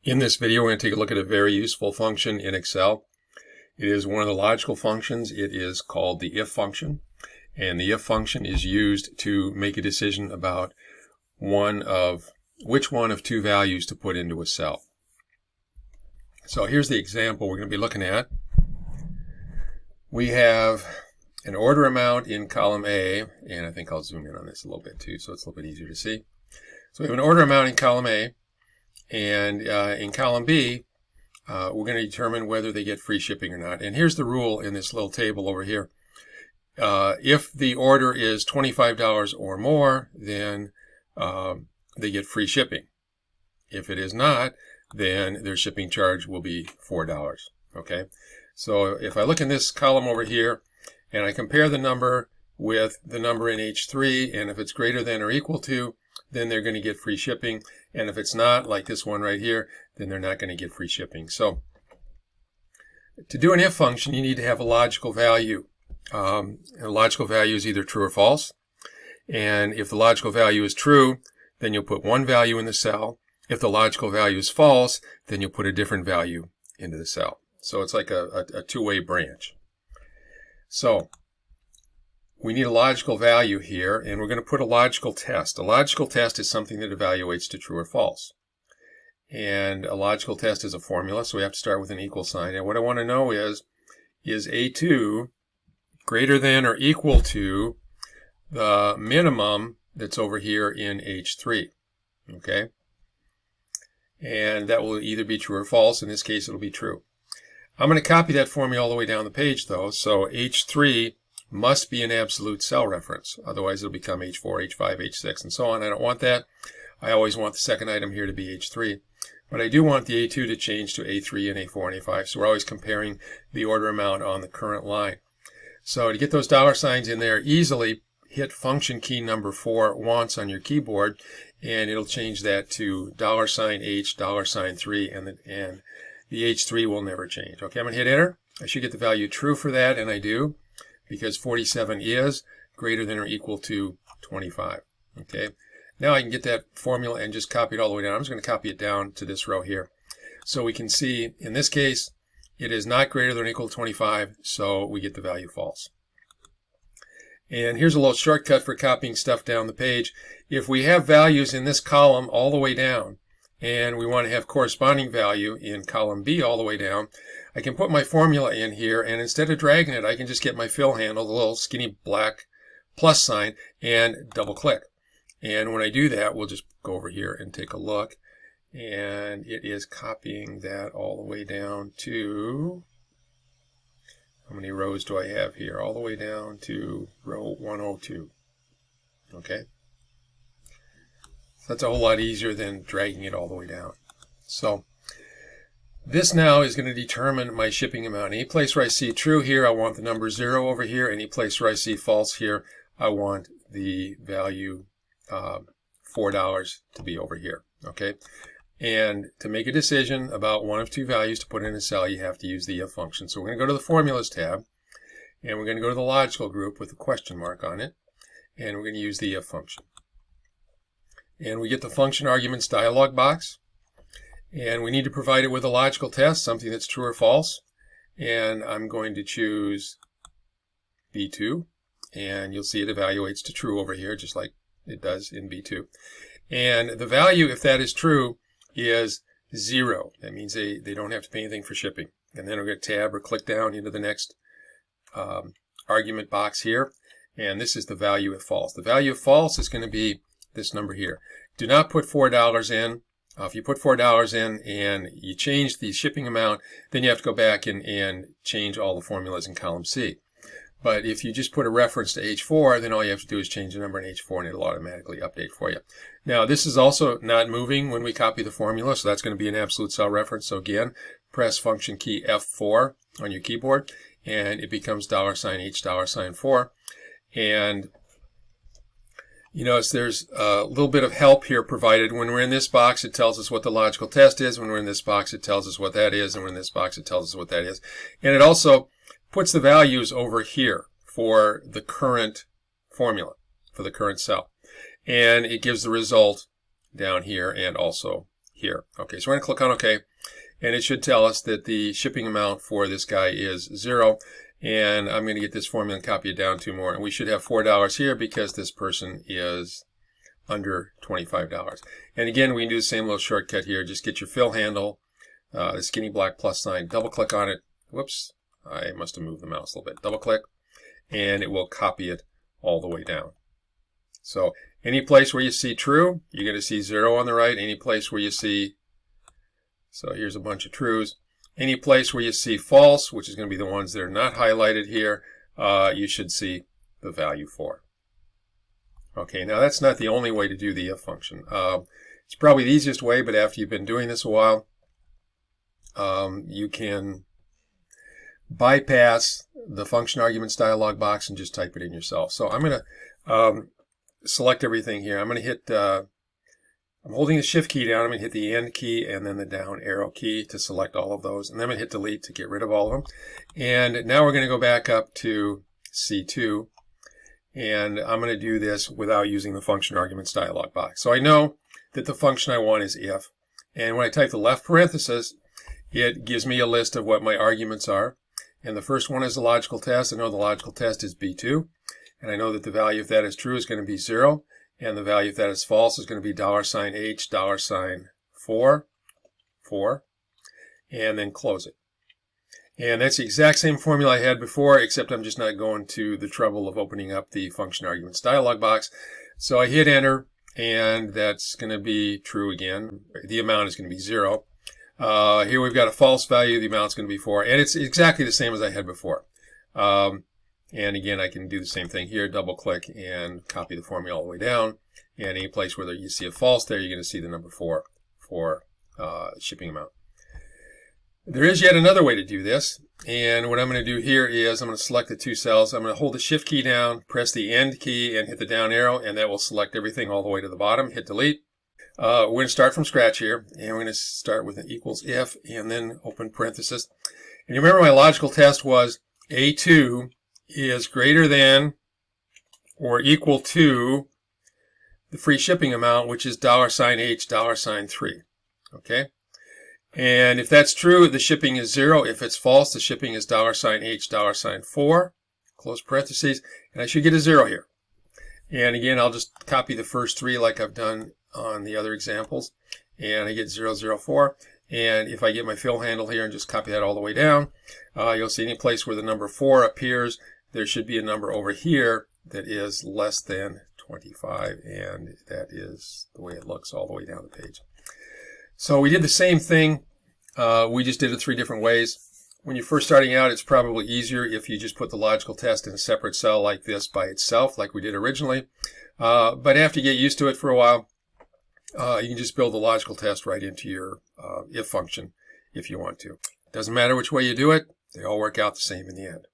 In this video, we're going to take a look at a very useful function in Excel. It is one of the logical functions. It is called the if function. And the if function is used to make a decision about which one of two values to put into a cell. So here's the example we're going to be looking at. We have an order amount in column A, and I think I'll zoom in on this a little bit too, so it's a little bit easier to see. So we have an order amount in column A, and in column B, we're going to determine whether they get free shipping or not. And here's the rule in this little table over here. If the order is $25 or more, then they get free shipping. If it is not, then their shipping charge will be $4. Okay? So if I look in this column over here, and I compare the number with the number in H3, and if it's greater than or equal to, then they're going to get free shipping. And if it's not, like this one right here, then they're not going to get free shipping. So to do an if function, you need to have a logical value. A logical value is either true or false. And if the logical value is true, then you'll put one value in the cell. If the logical value is false, then you'll put a different value into the cell. So it's like a two-way branch. So we need a logical value here, and we're going to put a logical test. A logical test is something that evaluates to true or false. And a logical test is a formula, so we have to start with an equal sign. And what I want to know is A2 greater than or equal to the minimum that's over here in H3? Okay? And that will either be true or false. In this case, it'll be true. I'm going to copy that formula all the way down the page, though. So H3 must be an absolute cell reference. Otherwise, it'll become H4, H5, H6, and so on. I don't want that. I always want the second item here to be H3. But I do want the A2 to change to A3 and A4 and A5. So we're always comparing the order amount on the current line. So to get those dollar signs in there easily, hit function key number 4 once on your keyboard, and it'll change that to $H, $3, and the H3 will never change. Okay, I'm going to hit enter. I should get the value true for that, and I do, because 47 is greater than or equal to 25. Okay, now I can get that formula and just copy it all the way down. I'm just going to copy it down to this row here. So we can see, in this case, it is not greater than or equal to 25, so we get the value false. And here's a little shortcut for copying stuff down the page. If we have values in this column all the way down, and we want to have corresponding value in column B all the way down, I can put my formula in here, and instead of dragging it, I can just get my fill handle, the little skinny black plus sign, and double click. And when I do that, we'll just go over here and take a look. And it is copying that all the way down to, how many rows do I have here? All the way down to row 102. Okay? That's a whole lot easier than dragging it all the way down. So this now is going to determine my shipping amount. Any place where I see true here, I want the number 0 over here. Any place where I see false here, I want the value $4 to be over here. Okay? And to make a decision about one of two values to put in a cell, you have to use the if function. So we're going to go to the Formulas tab, and we're going to go to the Logical group with a question mark on it, and we're going to use the if function. And we get the function arguments dialog box, and we need to provide it with a logical test, something that's true or false. And I'm going to choose B2, and you'll see it evaluates to true over here, just like it does in B2. And the value, if that is true, is 0. That means they don't have to pay anything for shipping. And then we're going to tab or click down into the next argument box here. And this is the value if false. The value if false is going to be this number here. Do not put $4 in. If you put $4 in and you change the shipping amount, then you have to go back and change all the formulas in column C. But if you just put a reference to H4, then all you have to do is change the number in H4 and it'll automatically update for you. Now, this is also not moving when we copy the formula, so that's going to be an absolute cell reference. So again, press function key F4 on your keyboard, and it becomes $H, $4. And you notice there's a little bit of help here provided. When we're in this box, it tells us what the logical test is. When we're in this box, it tells us what that is. And when we're in this box, it tells us what that is. And it also puts the values over here for the current formula, for the current cell. And it gives the result down here and also here. Okay, so we're going to click on OK, and it should tell us that the shipping amount for this guy is 0. And I'm going to get this formula and copy it down 2 more. And we should have $4 here because this person is under $25. And again, we can do the same little shortcut here. Just get your fill handle, the skinny black plus sign, double click on it. Whoops, I must have moved the mouse a little bit. Double click, and it will copy it all the way down. So any place where you see true, you're going to see 0 on the right. Any place where you see, so here's a bunch of trues. Any place where you see false, which is going to be the ones that are not highlighted here, you should see the value for. Okay, now that's not the only way to do the if function. It's probably the easiest way, but after you've been doing this a while, you can bypass the function arguments dialog box and just type it in yourself. So I'm going to select everything here. I'm going to hit, I'm holding the shift key down. I'm going to hit the end key and then the down arrow key to select all of those. And then I'm going to hit delete to get rid of all of them. And now we're going to go back up to C2. And I'm going to do this without using the function arguments dialog box. So I know that the function I want is if. And when I type the left parenthesis, it gives me a list of what my arguments are. And the first one is the logical test. I know the logical test is B2. And I know that the value if that is true is going to be 0. And the value if that is false is going to be $H, $4, and then close it. And that's the exact same formula I had before, except I'm just not going to the trouble of opening up the function arguments dialog box. So I hit enter, and that's going to be true again. The amount is going to be 0. Here we've got a false value. The amount's going to be 4. And it's exactly the same as I had before. And again, I can do the same thing here, double click and copy the formula all the way down. And any place where you see a false there, you're going to see the number 4 for shipping amount. There is yet another way to do this. And what I'm going to do here is I'm going to select the 2 cells. I'm going to hold the shift key down, press the end key and hit the down arrow, and that will select everything all the way to the bottom. Hit delete. We're going to start from scratch here, and we're going to start with an equals if and then open parenthesis. And you remember my logical test was A2 is greater than or equal to the free shipping amount, which is $H, $3. Okay? And if that's true, the shipping is 0. If it's false, the shipping is $H, $4, close parentheses, and I should get a 0 here. And again, I'll just copy the first 3 like I've done on the other examples, and I get 004. And if I get my fill handle here and just copy that all the way down, you'll see any place where the number 4 appears, there should be a number over here that is less than 25, and that is the way it looks all the way down the page. So we did the same thing. We just did it 3 different ways. When you're first starting out, it's probably easier if you just put the logical test in a separate cell like this by itself, like we did originally. But after you get used to it for a while, you can just build the logical test right into your if function if you want to. Doesn't matter which way you do it, they all work out the same in the end.